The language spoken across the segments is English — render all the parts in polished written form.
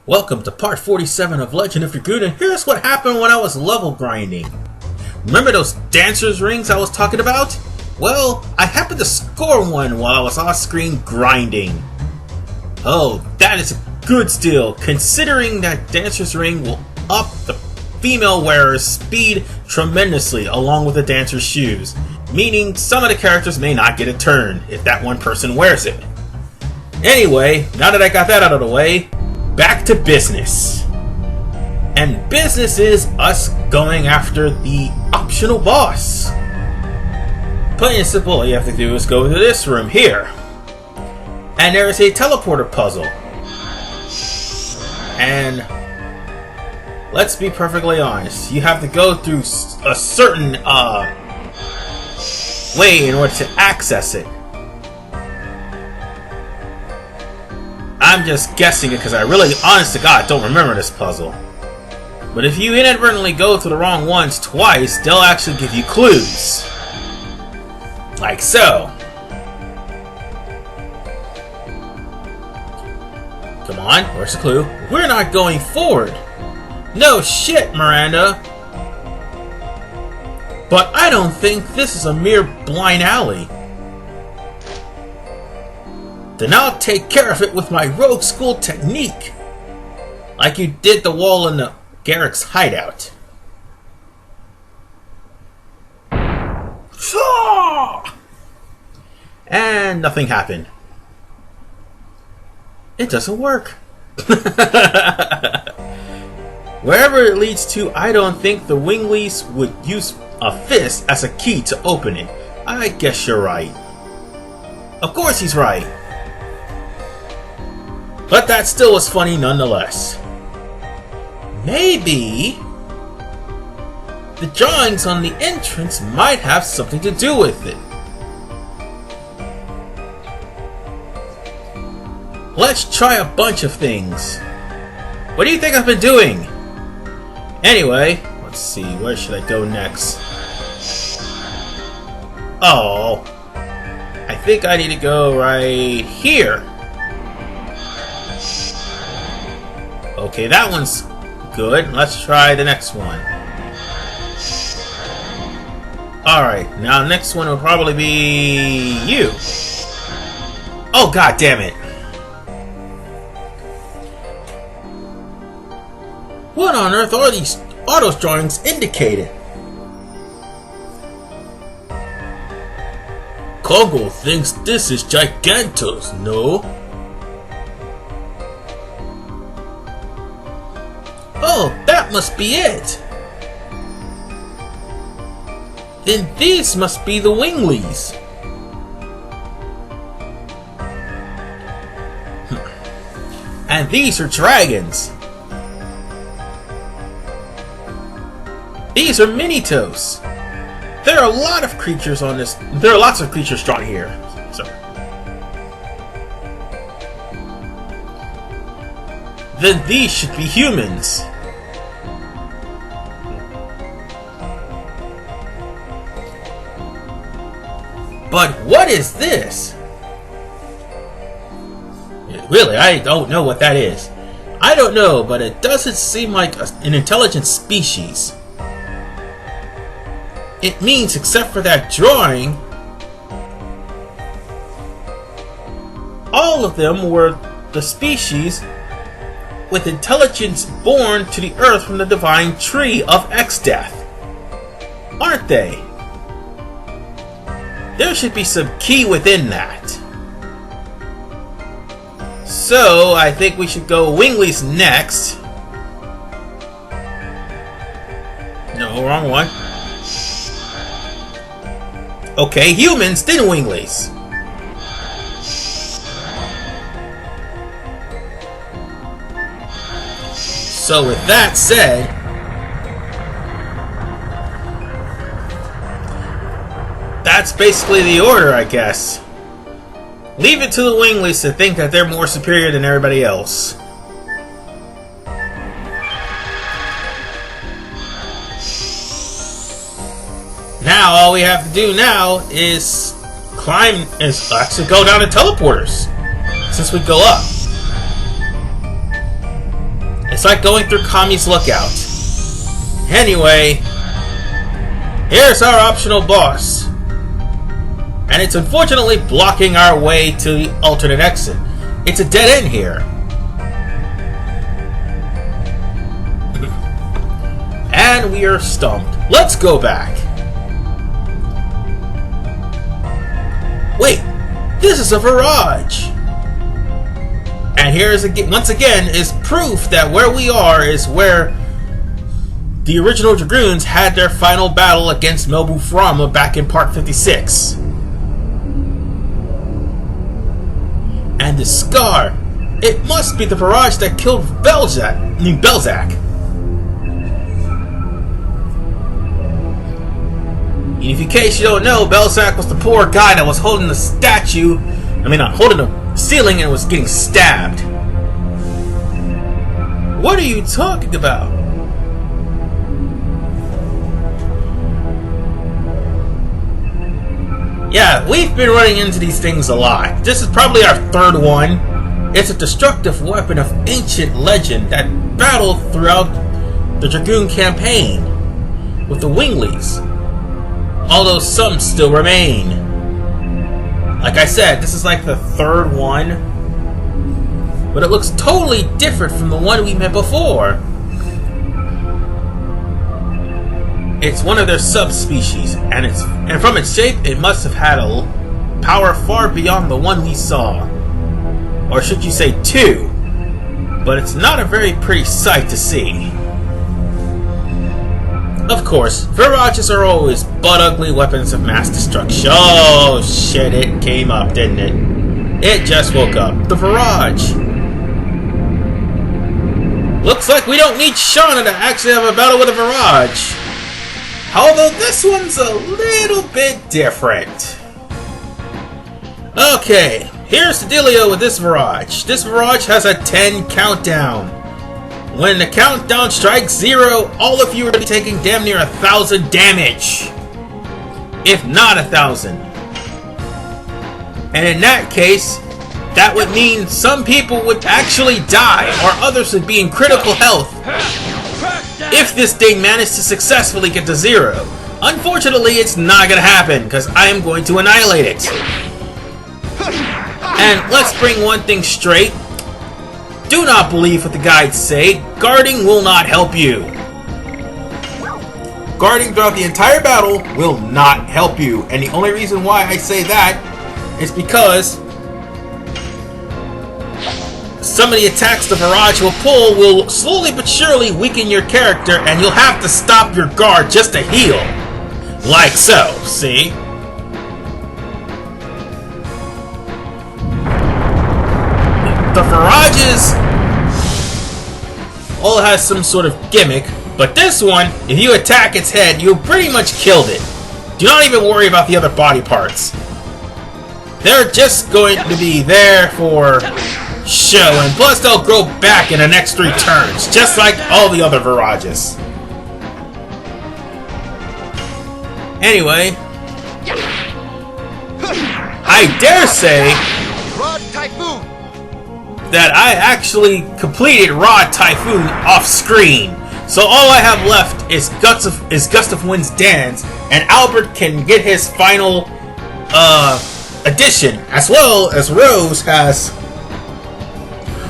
Welcome to part 47 of Legend of Dragoon, and here's what happened when I was level grinding. Remember those dancers rings I was talking about? Well, I happened to score one while I was off screen grinding. Oh, that is a good steal, considering that dancer's ring will up the female wearer's speed tremendously along with the dancer's shoes, meaning some of the characters may not get a turn if that one person wears it. Anyway, now that I got that out of the way, back to business. And business is us going after the optional boss. Plain and simple, all you have to do is go to this room here. And there is a teleporter puzzle. And let's be perfectly honest, you have to go through a certain way in order to access it. I'm just guessing it because I really, honest to God, don't remember this puzzle. But if you inadvertently go to the wrong ones twice, they'll actually give you clues. Like so. Come on, where's the clue? We're not going forward. No shit, Miranda. But I don't think this is a mere blind alley. Then I'll take care of it with my rogue school technique. Like you did the wall in the Garrick's hideout. And nothing happened. It doesn't work. Wherever it leads to, I don't think the Winglies would use a fist as a key to open it. I guess you're right. Of course he's right. But that still was funny nonetheless. Maybe the drawings on the entrance might have something to do with it. Let's try a bunch of things. What do you think I've been doing? Anyway, let's see, where should I go next? Oh, I think I need to go right here. Okay, that one's good. Let's try the next one. Alright, now next one will probably be you. Oh, god damn it. What on earth are those drawings indicated? Congo thinks this is Gigantos, no? Oh, that must be it! Then these must be the Winglies. And these are dragons. These are Minitos. There are a lot of creatures on this. There are lots of creatures drawn here. So. Then these should be humans. But what is this? Really, I don't know what that is. I don't know, but it doesn't seem like an intelligent species. It means, except for that drawing, all of them were the species with intelligence born to the earth from the divine tree of X-Death. Aren't they? There should be some key within that. So, I think we should go Winglies next. No, wrong one. Okay, humans, then Winglies. So with that said, that's basically the order, I guess. Leave it to the Winglies to think that they're more superior than everybody else. Now all we have to do now is actually go down to teleporters, since we go up. It's like going through Kami's Lookout. Anyway, here's our optional boss. And it's unfortunately blocking our way to the alternate exit. It's a dead end here. And we are stumped. Let's go back. Wait, this is a Virage. And here's once again is proof that where we are is where the original Dragoons had their final battle against Nobu Furama back in part 56. And the scar, it must be the Virage that killed Belzak. In case you don't know, Belzak was the poor guy that was holding the statue. Holding the ceiling and was getting stabbed. What are you talking about? Yeah, we've been running into these things a lot. This is probably our third one. It's a destructive weapon of ancient legend that battled throughout the Dragoon campaign with the Winglies. Although some still remain. Like I said, this is like the third one. But it looks totally different from the one we met before. It's one of their subspecies, and from its shape, it must have had a power far beyond the one we saw. Or should you say two. But it's not a very pretty sight to see. Of course, Virages are always butt-ugly weapons of mass destruction. Oh shit, it came up, didn't it? It just woke up. The Virage. Looks like we don't need Shana to actually have a battle with a Virage. Although this one's a little bit different. Okay, here's the dealio with this Virage. This Virage has a 10 countdown. When the countdown strikes 0, all of you are taking damn near 1,000 damage. If not 1,000. And in that case, that would mean some people would actually die, or others would be in critical health if this thing managed to successfully get to 0. Unfortunately, it's not going to happen, because I am going to annihilate it. And let's bring one thing straight. Do not believe what the guides say. Guarding will not help you. Guarding throughout the entire battle will not help you. And the only reason why I say that is because some of the attacks the Virage will pull will slowly but surely weaken your character, and you'll have to stop your guard just to heal. Like so, see? The Virages all has some sort of gimmick, but this one, if you attack its head, you pretty much killed it. Do not even worry about the other body parts. They're just going to be there for show, and plus they'll grow back in the next 3 turns, just like all the other Virages. Anyway, I dare say that I actually completed Rod Typhoon off screen. So all I have left is Gust of Wind's Dance, and Albert can get his final edition, as well as Rose has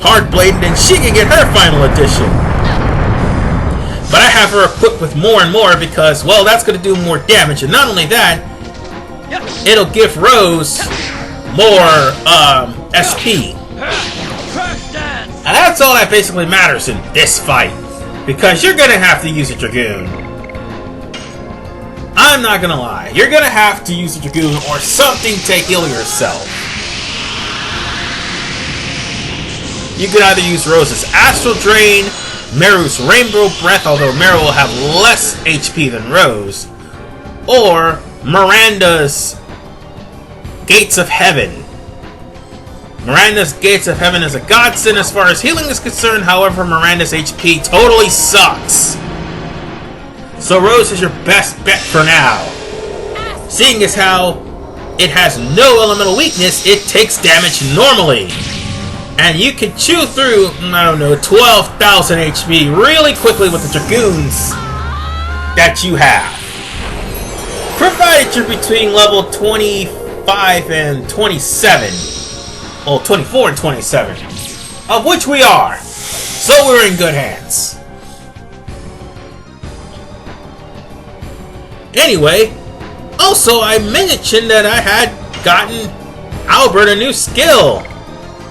Hardbladed, and she can get her final edition. But I have her equipped with more and more because, well, that's going to do more damage, and not only that, it'll give Rose more SP. And that's all that basically matters in this fight, because you're going to have to use a Dragoon. I'm not going to lie, you're going to have to use a Dragoon or something to heal yourself. You could either use Rose's Astral Drain, Meru's Rainbow Breath, although Meru will have less HP than Rose, or Miranda's Gates of Heaven. Miranda's Gates of Heaven is a godsend as far as healing is concerned, however Miranda's HP totally sucks. So Rose is your best bet for now. Seeing as how it has no elemental weakness, it takes damage normally. And you can chew through, I don't know, 12,000 HP really quickly with the Dragoons that you have. Provided you're between level 25 and 27. Well, 24 and 27. Of which we are. So we're in good hands. Anyway, also I mentioned that I had gotten Albert a new skill.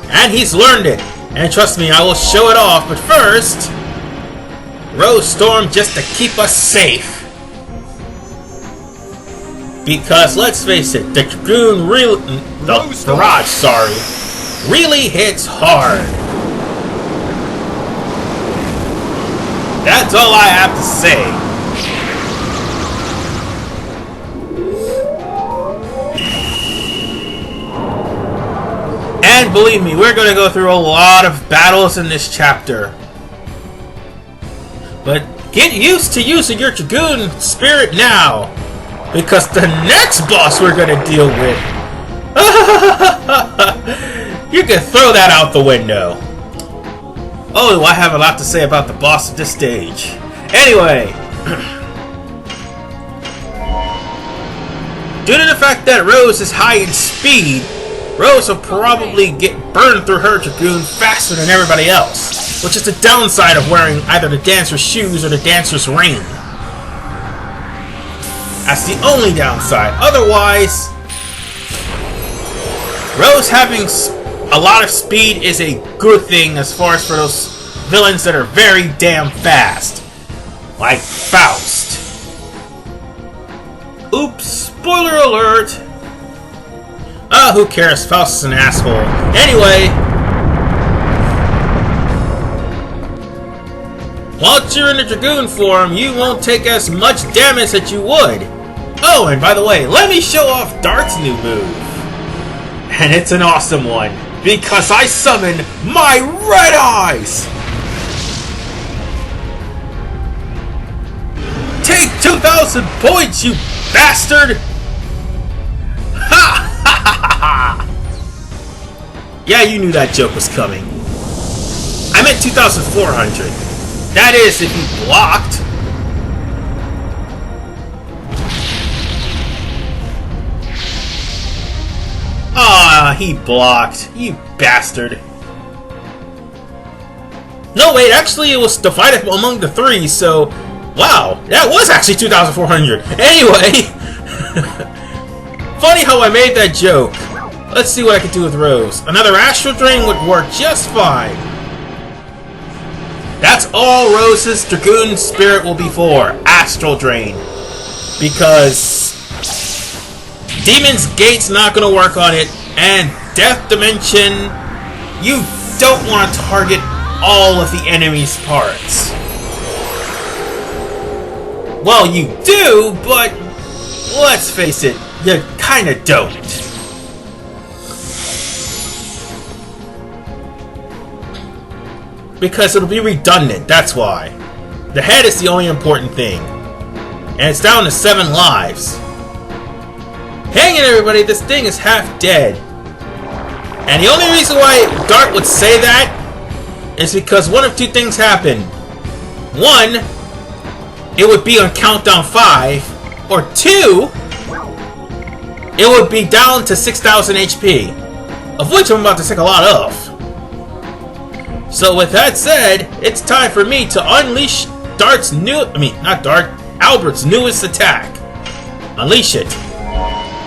And he's learned it. And trust me, I will show it off. But first, Rose Storm just to keep us safe. Because let's face it, the Dragoon Virage, sorry, really hits hard. That's all I have to say. And believe me, we're going to go through a lot of battles in this chapter. But get used to using your Dragoon spirit now. Because the next boss we're going to deal with... you can throw that out the window. Oh, I have a lot to say about the boss at this stage. Anyway. Due to the fact that Rose is high in speed, Rose will probably get burned through her Dragoon faster than everybody else, which is the downside of wearing either the Dancer's shoes or the Dancer's ring. That's the only downside. Otherwise, Rose having a lot of speed is a good thing as far as for those villains that are very damn fast. Like Faust. Oops, spoiler alert! Who cares? Faust is an asshole. Anyway, once you're in the Dragoon form, you won't take as much damage as you would. Oh, and by the way, let me show off Dart's new move. And it's an awesome one, because I summon my red eyes! Take 2,000 points, you bastard! Ha! Yeah, you knew that joke was coming. I meant 2,400. That is, if you blocked. Ah, he blocked. You bastard. No, wait, actually it was divided among the three, so... Wow, that was actually 2,400. Anyway. Funny how I made that joke. Let's see what I can do with Rose. Another Astral Drain would work just fine. That's all Rose's Dragoon Spirit will be for. Astral Drain. Because Demon's Gate's not going to work on it. And Death Dimension, you don't want to target all of the enemy's parts. Well, you do, but let's face it, you kinda don't. Because it'll be redundant, that's why. The head is the only important thing. And it's down to 7 lives. Hang in, everybody, this thing is half dead. And the only reason why Dart would say that is because one of two things happened. One, it would be on countdown 5, or 2, it would be down to 6,000 HP, of which I'm about to take a lot of. So with that said, it's time for me to unleash Dart's Albert's newest attack. Unleash it.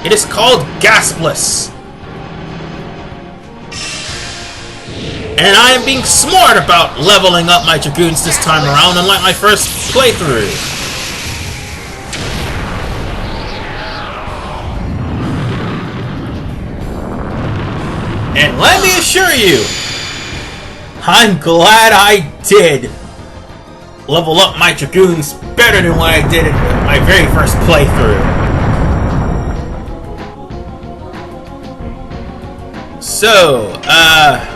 It is called Gaspless. And I am being smart about leveling up my Dragoons this time around, unlike my first playthrough. And let me assure you, I'm glad I did level up my Dragoons better than what I did in my very first playthrough. So,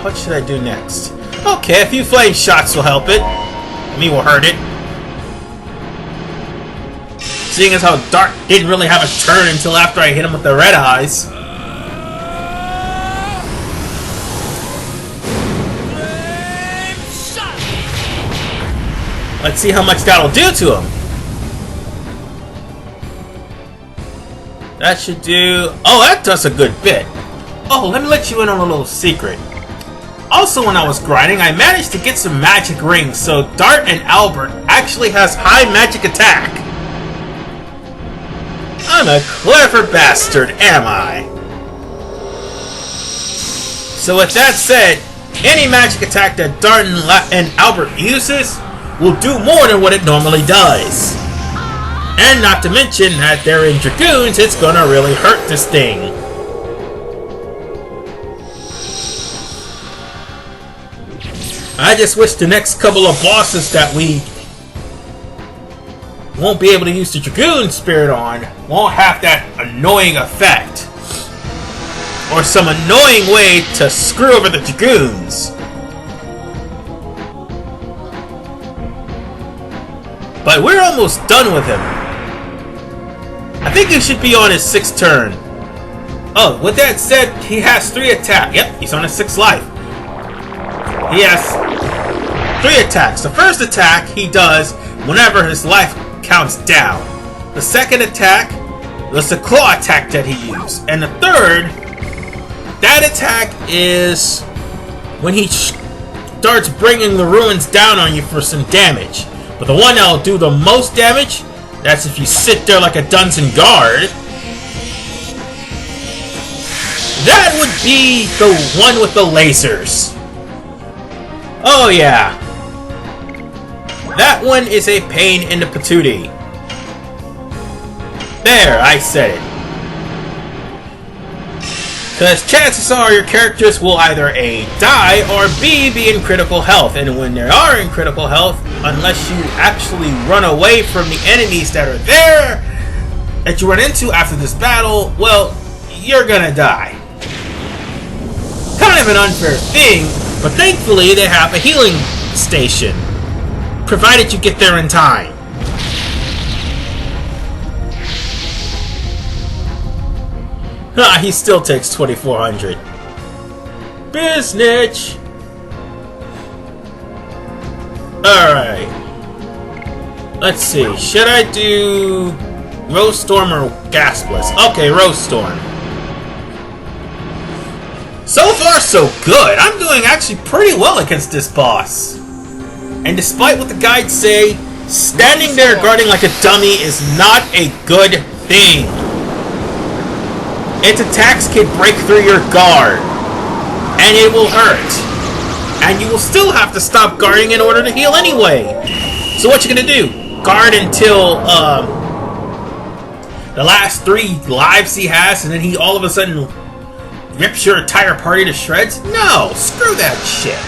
what should I do next? Okay, a few flame shots will help it. Me will hurt it. Seeing as how Dart didn't really have a turn until after I hit him with the red eyes. Let's see how much that'll do to him. That should do... Oh, that does a good bit. Oh, let me let you in on a little secret. Also, when I was grinding, I managed to get some magic rings, so Dart and Albert actually has high magic attack. I'm a clever bastard, am I? So with that said, any magic attack that Dart and Albert uses will do more than what it normally does. And not to mention that they're in Dragoons, it's gonna really hurt this thing. I just wish the next couple of bosses that we won't be able to use the Dragoon Spirit on won't have that annoying effect. Or some annoying way to screw over the Dragoons. But we're almost done with him. I think he should be on his 6th turn. Oh, with that said, he has 3 attacks. Yep, he's on his 6th life. He has 3 attacks. The first attack he does whenever his life counts down. The second attack was the claw attack that he used. And the third, that attack is when he starts bringing the ruins down on you for some damage. But the one that'll do the most damage, that's if you sit there like a Dungeon guard. That would be the one with the lasers. Oh yeah. That one is a pain in the patootie. There, I said it. Because chances are your characters will either A, die, or B, be in critical health. And when they are in critical health, unless you actually run away from the enemies that are there, that you run into after this battle, well, you're gonna die. Kind of an unfair thing, but thankfully they have a healing station. Provided you get there in time. He still takes 2,400. Biznitch! Alright. Let's see. Should I do Rose Storm or Gaspless? Okay, Rose Storm. So far, so good. I'm doing actually pretty well against this boss. And despite what the guides say, standing there guarding like a dummy is not a good thing. Its attacks can break through your guard, and it will hurt. And you will still have to stop guarding in order to heal anyway. So what you gonna do? Guard until the last 3 lives he has, and then he all of a sudden rips your entire party to shreds? No, screw that shit.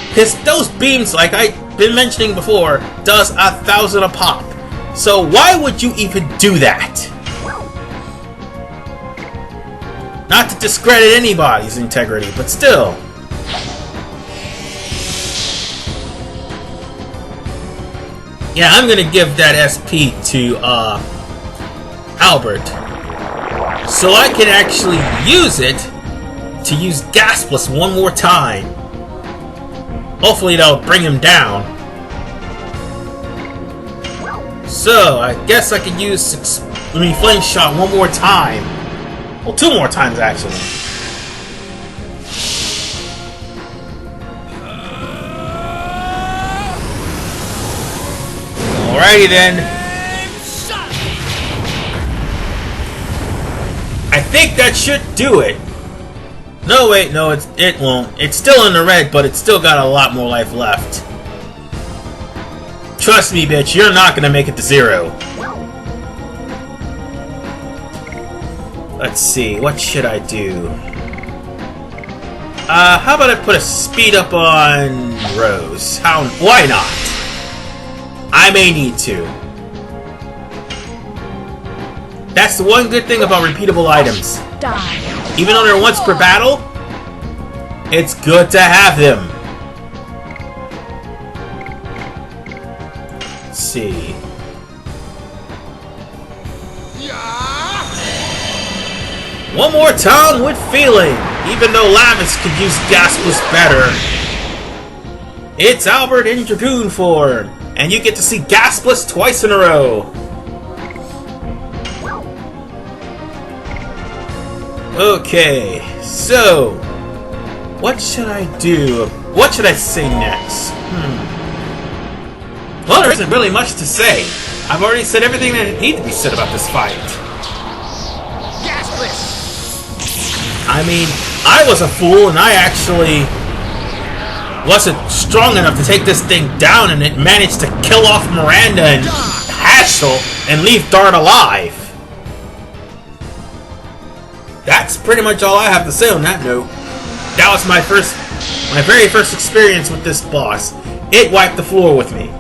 Because those beams, like I've been mentioning before, does 1,000 a pop. So why would you even do that? Not to discredit anybody's integrity, but still. Yeah, I'm gonna give that SP to Albert, so I can actually use it to use Gaspless one more time. Hopefully that'll bring him down. So I guess I could use Flame Shot one more time. Well, 2 more times actually. Alrighty then. I think that should do it. No, wait, no, it won't. It's still in the red, but it's still got a lot more life left. Trust me, bitch, you're not gonna make it to 0. Let's see, what should I do? How about I put a speed up on Rose? Why not? I may need to. That's the one good thing about repeatable items. Even though they're once per battle, it's good to have them. Let's see. One more time with feeling, even though Lavis could use Gaspless better. It's Albert in Dragoon form, and you get to see Gaspless twice in a row. Okay, so what should I do? What should I say next? Well, there isn't really much to say. I've already said everything that needs to be said about this fight. I mean, I was a fool, and I actually wasn't strong enough to take this thing down, and it managed to kill off Miranda and Haschel and leave Dart alive. That's pretty much all I have to say on that note. That was my very first experience with this boss. It wiped the floor with me.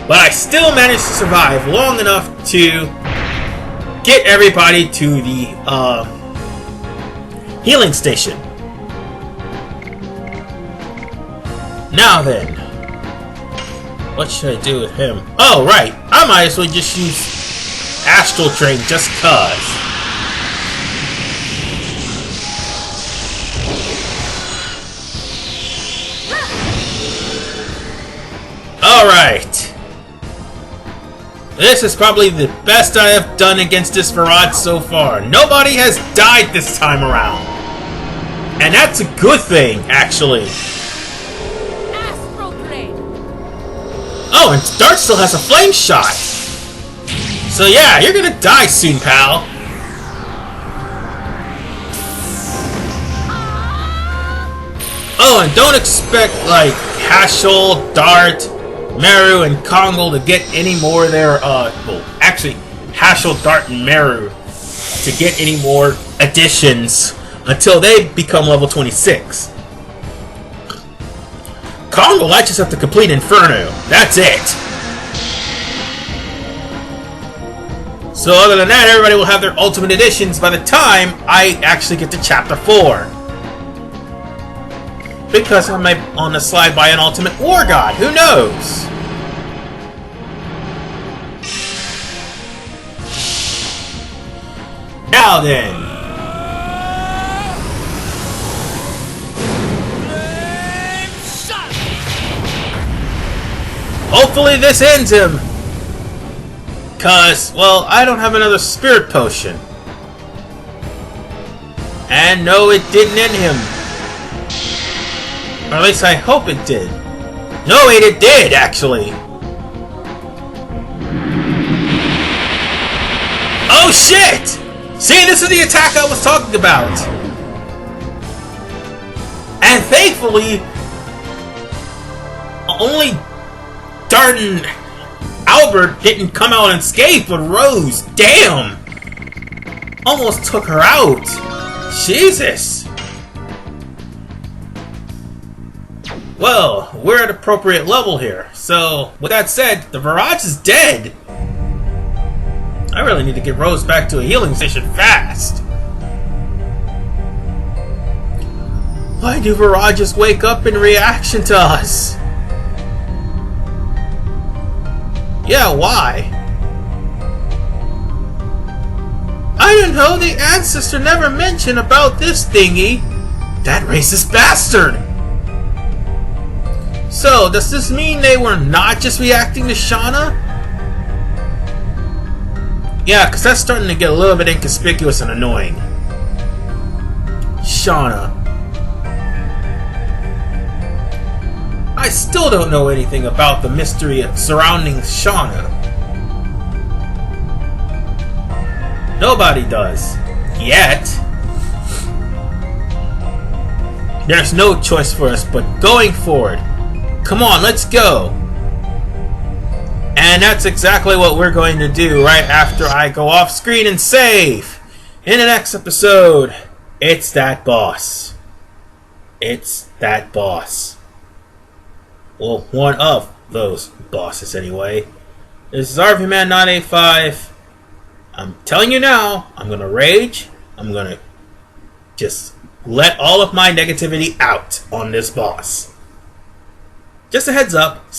But I still managed to survive long enough to get everybody to the healing station. Now then, what should I do with him? Oh, right. I might as well just use Astral Train just cuz. Alright. This is probably the best I have done against this Virage so far. Nobody has died this time around. And that's a good thing, actually. Oh, and Dart still has a flame shot. So yeah, you're gonna die soon, pal. Oh, and don't expect, like, Haschel, Dart, Meru, and Kongo to get any more of their, well, actually, Haschel, Dart, and Meru to get any more additions until they become level 26. Kongo, I just have to complete Inferno. That's it. So other than that, everybody will have their ultimate editions by the time I actually get to Chapter 4. Because I might on the slide by an ultimate war god. Who knows? Now then. Hopefully this ends him. Cause, well, I don't have another spirit potion. And no, it didn't end him. Or at least I hope it did. No, wait, it did, actually. Oh, shit! See, this is the attack I was talking about. And thankfully, only Dart and Albert didn't come out unscathed, but Rose, damn! Almost took her out. Jesus! Well, we're at appropriate level here. So, with that said, the Virage is dead. I really need to get Rose back to a healing station fast. Why do Virages wake up in reaction to us? Yeah, why? I don't know, the ancestor never mentioned about this thingy. That racist bastard! So, does this mean they were not just reacting to Shana? Yeah, because that's starting to get a little bit inconspicuous and annoying. Shana. I still don't know anything about the mystery surrounding Shana. Nobody does. Yet. There's no choice for us but going forward. Come on, let's go! And that's exactly what we're going to do right after I go off screen and save! In the next episode, it's that boss. It's that boss. Well, one of those bosses anyway. This is RVMan985. I'm telling you now, I'm gonna rage. I'm gonna just let all of my negativity out on this boss. Just a heads up.